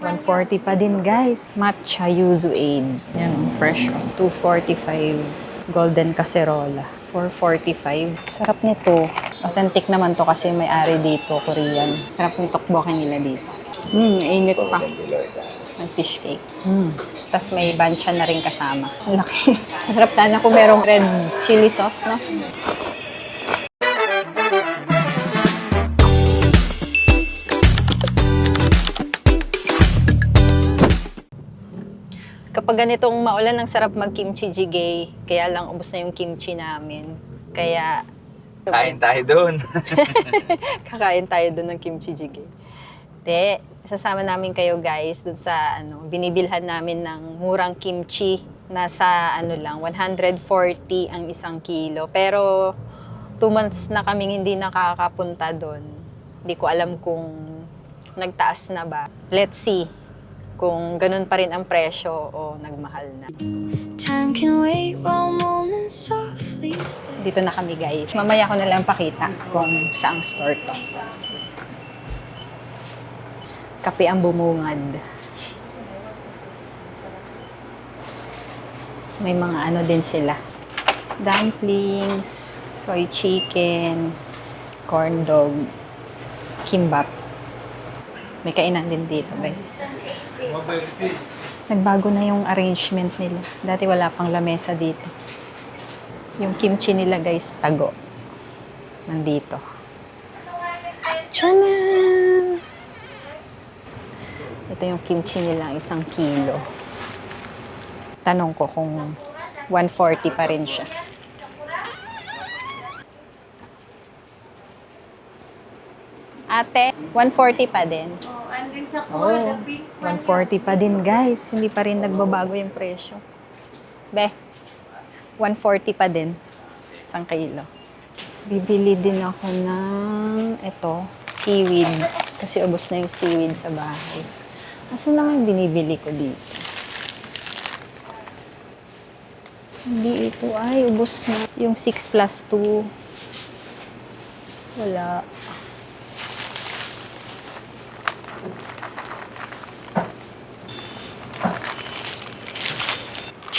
140 pa din, guys. Matcha yuzu aid. Yan, fresh. 245. Golden cacerola. 445. Sarap nito. Authentic naman to kasi may-ari dito, Korean. Sarap ng tteokbokki nila dito. Init pa. Ng fish cake. Tapos may banchan na rin kasama. Ang laki. Masarap sana kung merong red chili sauce, no? Kapag ganitong maulan, ang sarap mag-kimchi jjigae. Kaya lang, ubos na yung kimchi namin. Kaya... Kain tayo doon. Kakain tayo doon ng kimchi jjigae. Te, sasama namin kayo guys doon sa binibilhan namin ng murang kimchi. Nasa lang, 140 ang isang kilo. Pero 2 months na kaming hindi nakakapunta doon. Hindi ko alam kung nagtaas na ba. Let's see kung ganun pa rin ang presyo o nagmahal na. Time can wait while moments softly stay. Dito na kami guys. Mamaya ko na lang pakita kung saang store to. Kape ang bumungad. May mga din sila. Dumplings, soy chicken, corn dog, kimbap. May kainan din dito guys. Nagbago na yung arrangement nila. Dati wala pang lamesa dito. Yung kimchi nila guys, tago. Nandito. Tiyanan! Ito yung kimchi nila, 1 kilo. Tanong ko kung 140 pa rin siya. Ate, 140 pa din. Oh, 140 pa din guys. Hindi pa rin nagbabago yung presyo. Be, 140 pa din. 1 kilo. Bibili din ako ng seaweed. Kasi ubos na yung seaweed sa bahay. Asan na yung binibili ko dito? Hindi ito. Ay, ubos na. Yung 6 plus 2. Wala.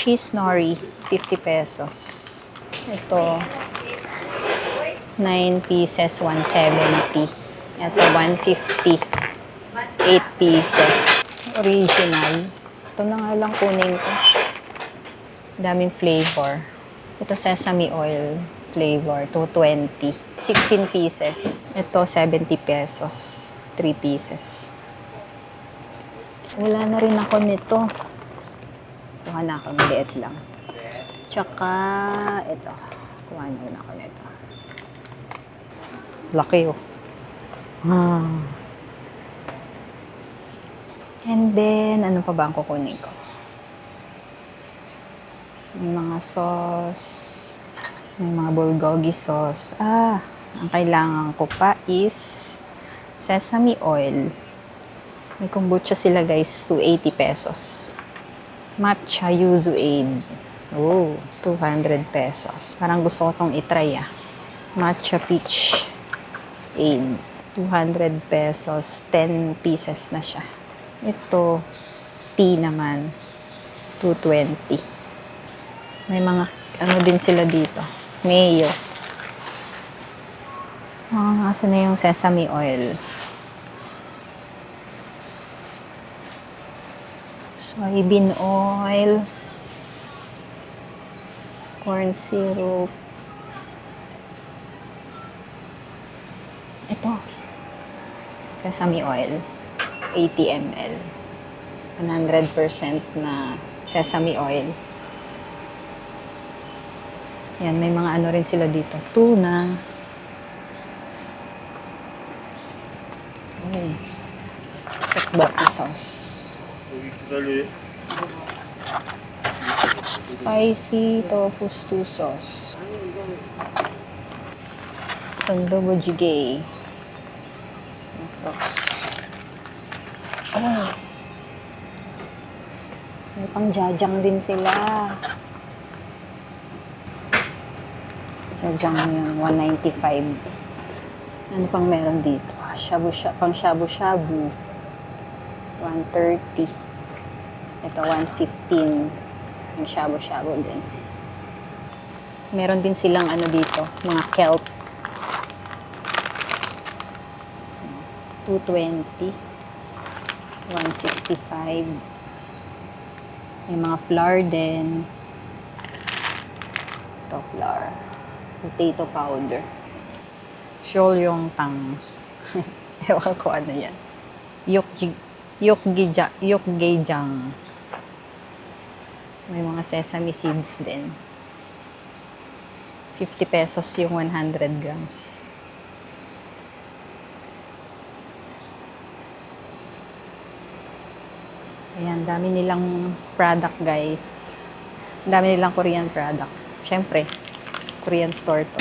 Cheese nori, 50 pesos. Ito, 9 pieces, 170. Ito, 150. 8 pieces. Original. Ito na nga lang kunin ko. Daming flavor. Ito, sesame oil flavor, 220. 16 pieces. Ito, 70 pesos. 3 pieces. Wala na rin ako nito. Kuha na ako, maliit lang. Tsaka, ito. Kuha na rin ako nito. Laki, oh. And then, ano pa ba ang kukunin ko? May mga sauce. May mga bulgogi sauce. Ang kailangan ko pa is sesame oil. May kombucha sila guys, 280 pesos. Matcha yuzu aid. 200 pesos. Parang gusto ko itong itry Matcha peach aid. 200 pesos. 10 pieces na siya. Ito, tea naman. 220. May mga, din sila dito. Mayo. Asan na yung sesame oil? Soybean oil, corn syrup. Ito, sesame oil, 80 ml. 100% na sesame oil. Yan, may mga rin sila dito. Tuna. Tteokbokki sauce. Spicy tofu stew sauce. Sandobo jjigae. Sauce. May pang jajang din sila. Jajang yun, 195. Ano pang meron dito? Pang shabu-shabu. 130. Ito, 115. Yung shabu-shabu din. Meron din silang ano dito, mga kelp. 220. 165. May mga flour din. Ito, flour. Potato powder. Shoryong tang. Ewan ko ano yan. Yukgejang. May mga sesame seeds din. 50 pesos yung 100 grams. Ayan, dami nilang product, guys. Dami nilang Korean product. Siyempre, Korean store to.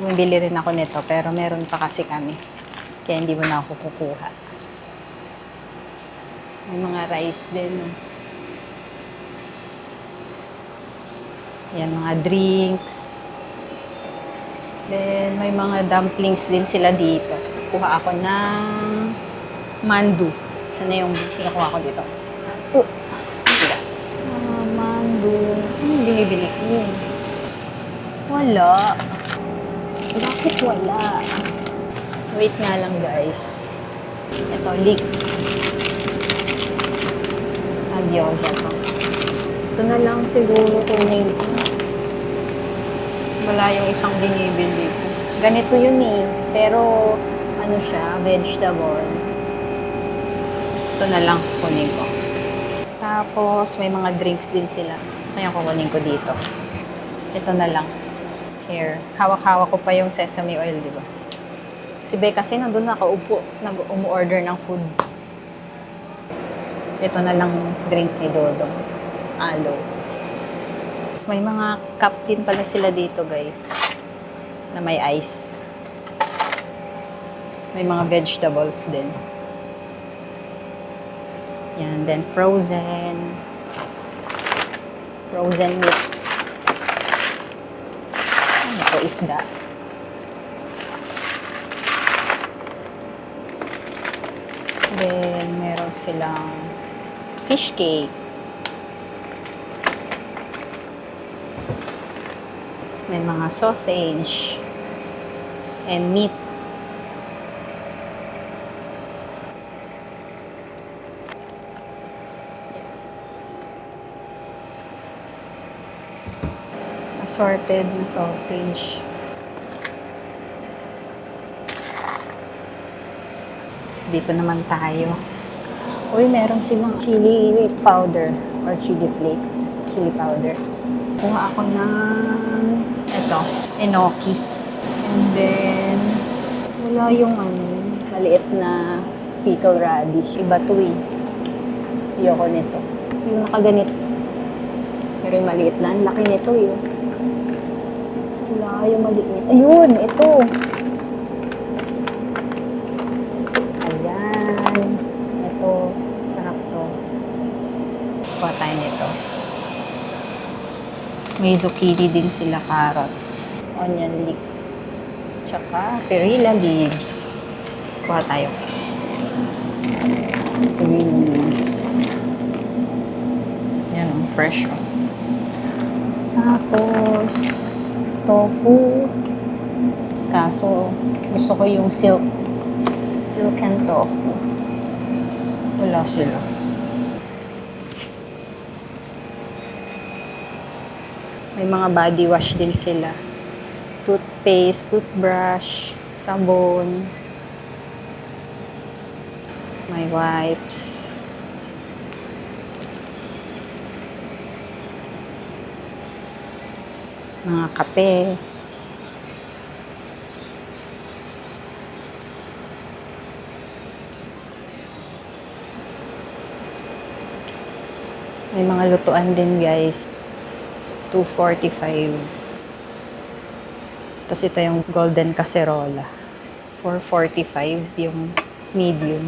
Bumili rin ako nito, pero meron pa kasi kami. Kaya hindi mo na ako kukuha. May mga rice din. Yan, mga drinks. Then, may mga dumplings din sila dito. Kuha ako ng mandu. Saan na yung pinakuha ko dito? Oh! Yes. Mandu. Saan yung binibili ko? Wala. Bakit wala? Wait nga lang, guys. Ito, leek. Gyoza to. Ito na lang siguro kunin ko. Wala yung isang binibili ko. Ganito yun eh. Pero, ano siya, vegetable. Ito na lang kunin ko. Tapos, may mga drinks din sila. Kaya kukunin ko dito. Ito na lang. Here. Hawak-hawak ko pa yung sesame oil, di ba? Si Be kasi nandun nakaupo. Nag-umu-order ng food. Ito na lang drink ni Dodong. Aloe. Tapos may mga cup din pala sila dito, guys. Na may ice. May mga vegetables din. Yan. Then frozen. Frozen meat. Ito, isda. Then, meron silang fish cake. May mga sausage and meat. Assorted na sausage. Dito naman tayo. Uy, meron silang chili powder or chili flakes. Chili powder. Kuha ako ng ito, enoki. And then, wala yung maliit na pickle radish. Iba to eh. Ayoko nito. Yung nakaganit. Pero yung maliit na, ang laki nito eh. Wala yung maliit. Ayun, ito. Ayan. Ito. Sarap to. Kuha tayo nito. May zucchini din sila, carrots, onion leeks, tsaka perilla leaves. Kuha tayo. Perilla leaves. Yan, fresh. Tapos, tofu. Kaso, gusto ko yung silk and tofu. Wala sila. May mga body wash din sila. Toothpaste, toothbrush, sabon. May wipes. Mga kape. May mga lutuan din, guys. 245. Tapos ito yung golden cacerola. 445 yung medium.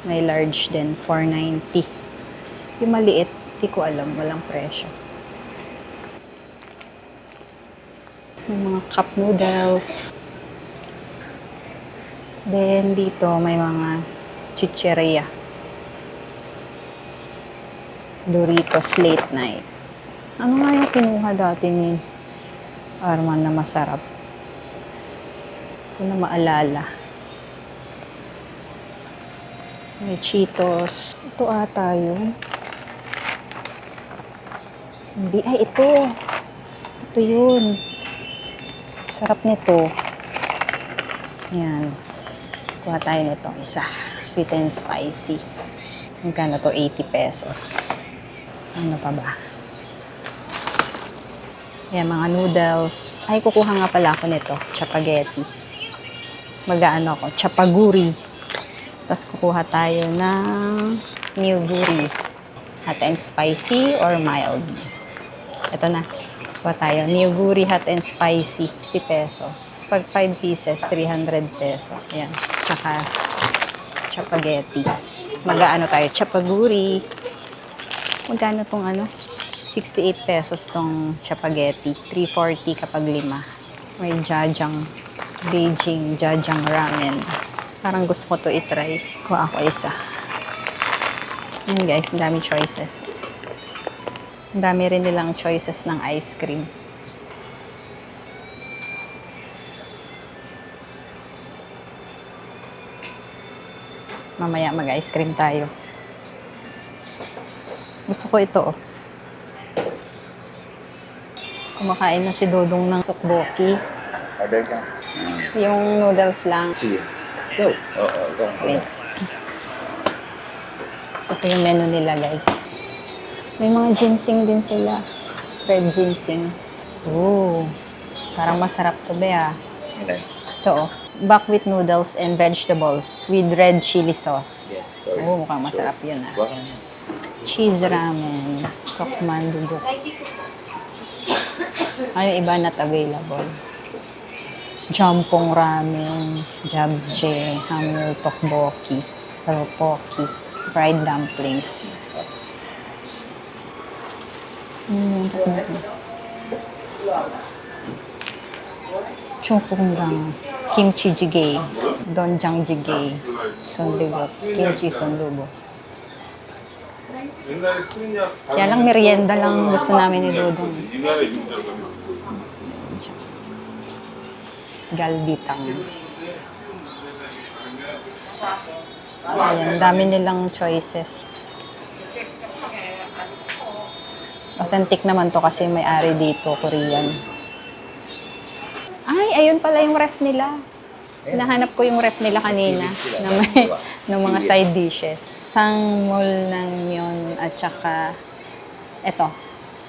May large din, 490. Yung maliit, di ko alam, walang presyo. May mga cup noodles. Then, dito may mga chicheria. Doritos Late Night. Ano nga yung kinuha dati ni Arman na masarap? Hindi ko na maalala. May Cheetos. Ito ata yun. Hindi. Ay, ito. Ito yun. Sarap nito. Yan. Kuha tayo nito. Isa. Sweet and spicy. Magkano to? 80 pesos. Ano pa ba? Yan, mga noodles. Ay, kukuha nga pala ako nito. Chapaghetti. Mag-ano ako? Chapaguri. Tapos kukuha tayo ng niyoguri. Hot and spicy or mild. Ito na. Kuha tayo. Niyoguri hot and spicy. 60 pesos. Pag 5 pieces, 300 pesos. Yan. Tsaka chapaghetti. Mag-ano tayo? Chapaguri. Magkano tong ano? 68 pesos tong chapaghetti. 340 kapag 5. May jajang. Beijing jajang ramen. Parang gusto ko to itry. Kuha ako isa. Ayan guys, ang daming choices. Ang dami rin nilang choices ng ice cream. Mamaya mag-ice cream tayo. Gusto ko ito oh. Kumakain na si Dodong ng tteokbokki. Order ka. Yung noodles lang. Sige. Go. Oo, go. Wait. Ito yung menu nila, guys. May mga ginseng din sila. Red ginseng. Ooh. Parang masarap to, be ah. Okay. Ito, oh. Buckwheat noodles and vegetables with red chili sauce. Yes, sorry. Oo, mukhang masarap yun, ah. Baka Cheese ramen. Tokman dudok. Ano yung iba not available? Jampong ramen, jabje, hamil tteokbokki, tteokbokki, fried dumplings. Chungpunggang, kimchi jjigae, donjang jjigae, sundugo, kimchi sundugo. Kaya lang merienda lang gusto namin ni Dodong. Galbitang. Ayan, dami nilang choices. Authentic naman to kasi may-ari dito, Korean. Ay, ayun pala yung ref nila. Nahanap ko yung ref nila kanina na may ng mga side dishes. Sangmol ng myon at saka eto,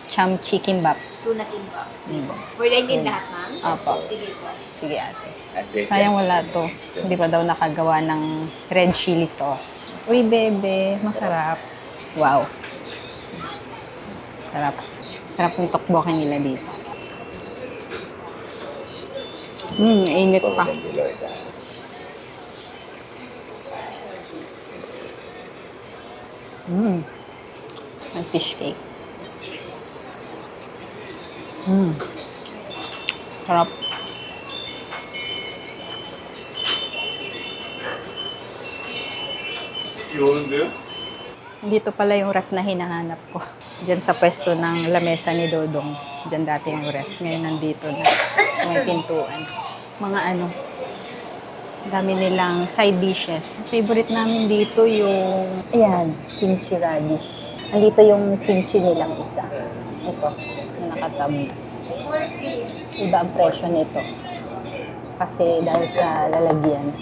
chamchi kimbap. Tuna kimbap. For din lahat, ma'am? Apo. Sige po. Sige ate. address Sayang yan. wala to. Hindi pa daw nakagawa ng red chili sauce. Uy, bebe. Masarap. Wow. Sarap. Sarap ng tteokbokki nila dito. Init pa. Thank you, Lord. Ang fish cake. Sarap. Dito pala yung ref na hinahanap ko. Diyan sa pwesto ng lamesa ni Dodong. Diyan dati yung ref. Ngayon nandito na sa may pintuan. Mga ano, dami nilang side dishes. Favorite namin dito yung, ayan, kimchi radish. Andito yung kimchi nilang isa. Ito, na nakatab. Iba ang presyo nito. Kasi dahil sa lalagyan.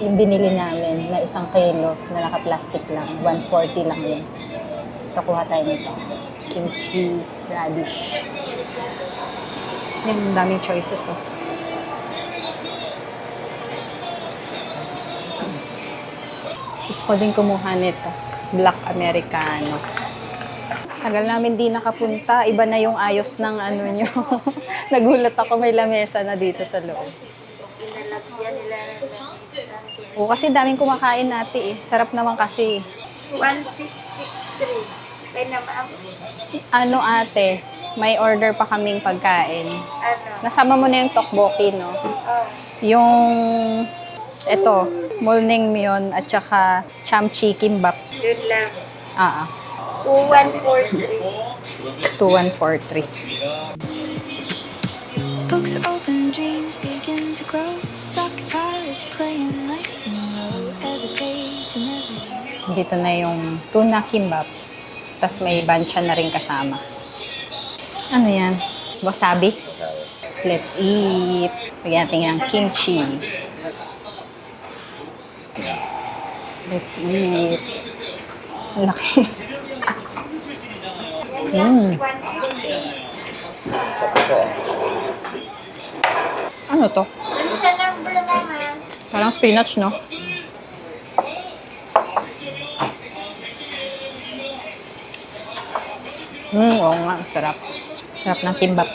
Yung binili namin na 1 kilo na naka-plastic lang, 140 lang yun. Ito, kuha tayo nito. Kimchi radish. Yan, ang daming choices, oh. Gusto ko din kumuha nito. Black Americano. Tagal namin di nakapunta. Iba na yung ayos ng ano nyo. Nagulat ako, may lamesa na dito sa loob. Pinalagyan nila ng O, kasi daming kumakain natin eh. Sarap naman kasi. 1663. Kaya na, ma'am? Ano ate, may order pa kaming pagkain. Ano? Nasama mo na yung tteokbokki, no? Oh. Yung Ito, mulnaengmyeon at saka chamchi kimbap. Yun lang. Ah, 2143. 2143. Books are open, dreams begin to grow. Soft guitar is playing nice and low. Every page and every Dito na yung tuna kimbap. Tapos may bancha na rin kasama. Ano yan? Wasabi? Let's eat. Lagyan natin yung kimchi. Let's eat. Ang laki. Ano to? Ano sa number naman? Parang spinach, no? Oo nga. Sarap. Sarap ng kimbap.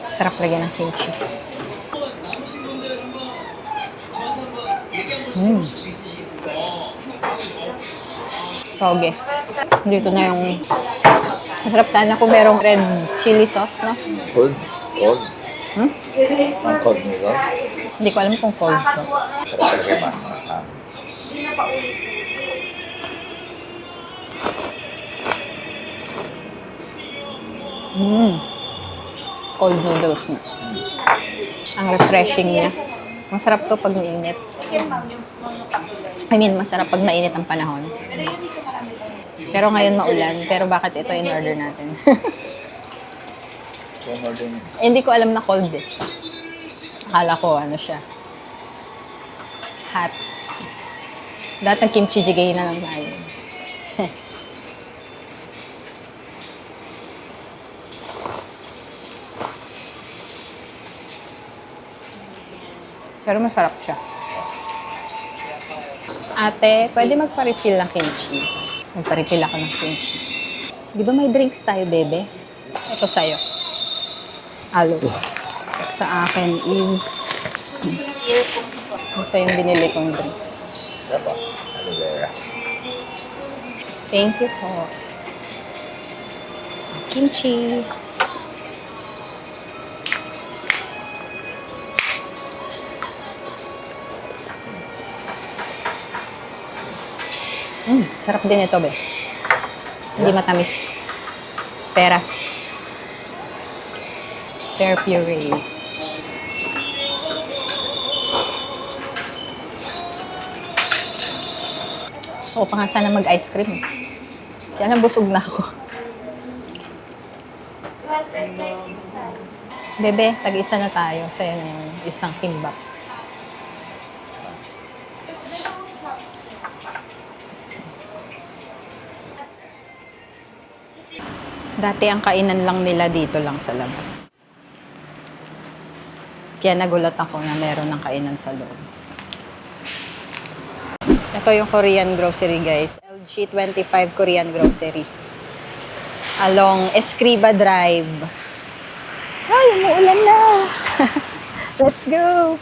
Sarap lagyan ng kimchi. Toge. Dito na yung... Masarap sana kung merong red chili sauce, no? Cold? Cold? Hmm? Ang cold noodles? Hindi ko alam kung cold to. Sarap talaga mas. Cold noodles na. Ang refreshing niya. Masarap to pag mainit. I mean, masarap pag mainit ang panahon. Pero ngayon maulan. Pero bakit ito in-order natin? So, more than Hindi ko alam na cold eh. Akala ko ano siya. Hot. Dahil nag-kimchi jjigae na lang tayo. Pero masarap siya. Ate, pwede magpa-refill ng kimchi. Magpa-refill ako ng kimchi. Di ba may drinks tayo, bebe? Ito sa'yo. Alo. Sa akin is... Ito yung binili kong drinks. sarap ah. Aloe vera. Thank you po. Kimchi. Sarap din ito, be. Hindi matamis. Peras. Pear puree. Gusto ko pa nga sana mag-ice cream. Kaya lang busog na ako. Bebe, tag-isa na tayo. Sa'yo na yung isang kimbap. Dati ang kainan lang nila dito lang sa labas. Kaya nagulat ako na meron ng kainan sa loob. Ito yung Korean grocery, guys. LG25 Korean grocery. Along Escriba Drive. Ay, umuulan na! Let's go!